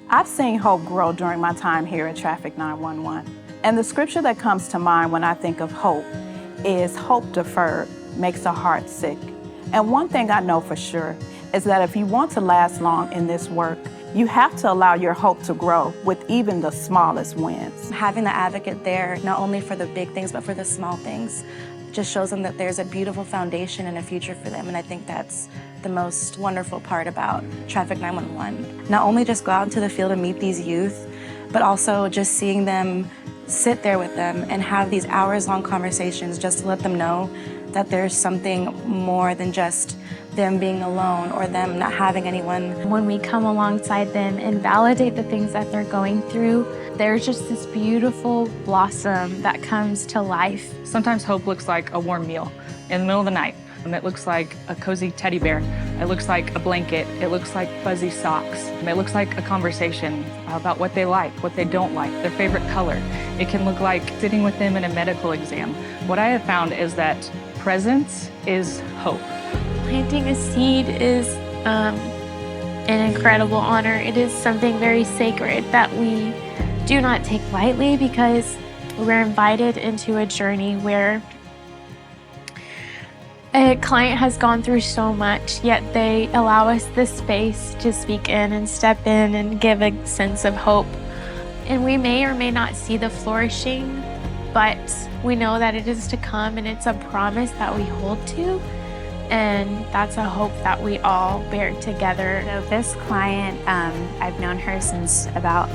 I've seen hope grow during my time here at Traffic 911. And the scripture that comes to mind when I think of hope is hope deferred makes the heart sick. And one thing I know for sure is that if you want to last long in this work, you have to allow your hope to grow with even the smallest wins. Having the advocate there, not only for the big things, but for the small things, just shows them that there's a beautiful foundation and a future for them. And I think that's the most wonderful part about Traffic 911. Not only just go out into the field and meet these youth, but also just seeing them sit there with them and have these hours-long conversations just to let them know that there's something more than just them being alone or them not having anyone. When we come alongside them and validate the things that they're going through, there's just this beautiful blossom that comes to life. Sometimes hope looks like a warm meal in the middle of the night. It looks like a cozy teddy bear. It looks like a blanket. It looks like fuzzy socks. It looks like a conversation about what they like, what they don't like, their favorite color. It can look like sitting with them in a medical exam. What I have found is that presence is hope. Planting a seed is an incredible honor. It is something very sacred that we do not take lightly because we're invited into a journey where a client has gone through so much, yet they allow us the space to speak in and step in and give a sense of hope. And we may or may not see the flourishing, but we know that it is to come and it's a promise that we hold to. And that's a hope that we all bear together. So this client, I've known her since about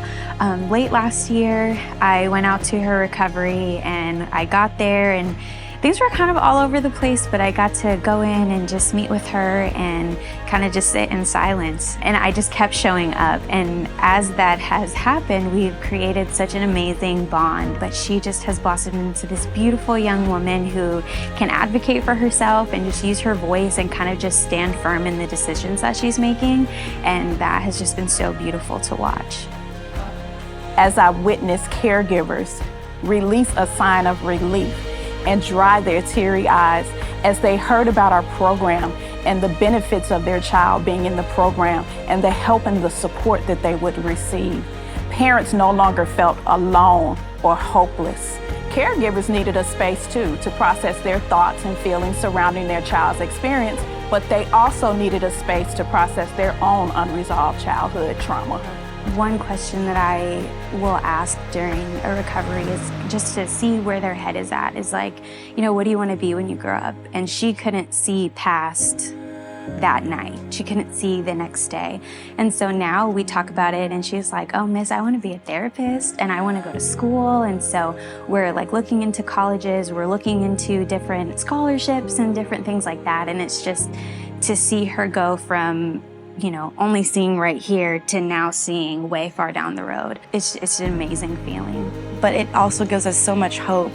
late last year. I went out to her recovery and I got there and things were kind of all over the place, but I got to go in and just meet with her and kind of just sit in silence. And I just kept showing up. And as that has happened, we've created such an amazing bond. But she just has blossomed into this beautiful young woman who can advocate for herself and just use her voice and kind of just stand firm in the decisions that she's making. And that has just been so beautiful to watch. As I witnessed caregivers release a sign of relief and dry their teary eyes as they heard about our program and the benefits of their child being in the program and the help and the support that they would receive. Parents no longer felt alone or hopeless. Caregivers needed a space too to process their thoughts and feelings surrounding their child's experience, but they also needed a space to process their own unresolved childhood trauma. One question that I will ask during a recovery is just to see where their head is at, is like, you know, what do you want to be when you grow up? And she couldn't see past that night. She couldn't see the next day. And so now we talk about it and she's like, oh, miss, I want to be a therapist and I want to go to school. And so we're like looking into colleges, we're looking into different scholarships and different things like that. And it's just to see her go from, you know, only seeing right here to now seeing way far down the road. It's an amazing feeling. But it also gives us so much hope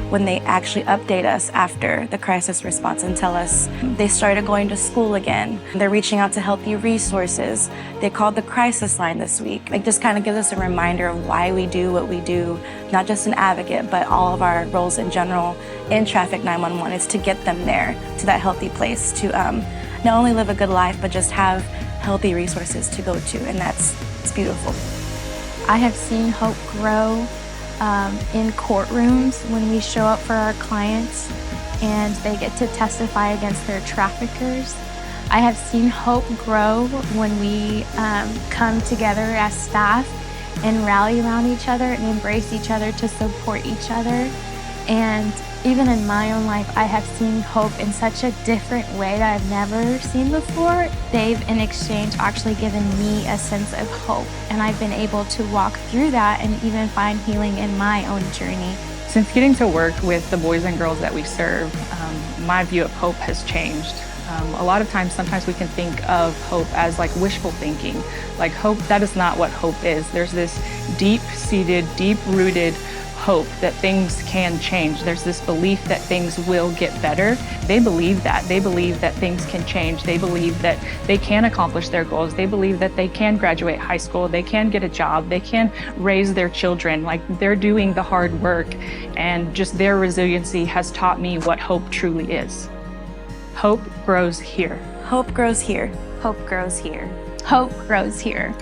when they actually update us after the crisis response and tell us they started going to school again. They're reaching out to healthy resources. They called the crisis line this week. It just kind of gives us a reminder of why we do what we do, not just an advocate, but all of our roles in general in Traffic 911 is to get them there, to that healthy place, to not only live a good life, but just have healthy resources to go to, and it's beautiful. I have seen hope grow in courtrooms when we show up for our clients and they get to testify against their traffickers. I have seen hope grow when we come together as staff and rally around each other and embrace each other to support each other. And even in my own life, I have seen hope in such a different way that I've never seen before. They've, in exchange, actually given me a sense of hope. And I've been able to walk through that and even find healing in my own journey. Since getting to work with the boys and girls that we serve, my view of hope has changed. A lot of times, sometimes we can think of hope as like wishful thinking. Like hope, that is not what hope is. There's this deep-seated, deep-rooted hope that things can change. There's this belief that things will get better. They believe that. They believe that things can change. They believe that they can accomplish their goals. They believe that they can graduate high school. They can get a job. They can raise their children. Like they're doing the hard work, and just their resiliency has taught me what hope truly is. Hope grows here. Hope grows here. Hope grows here. Hope grows here.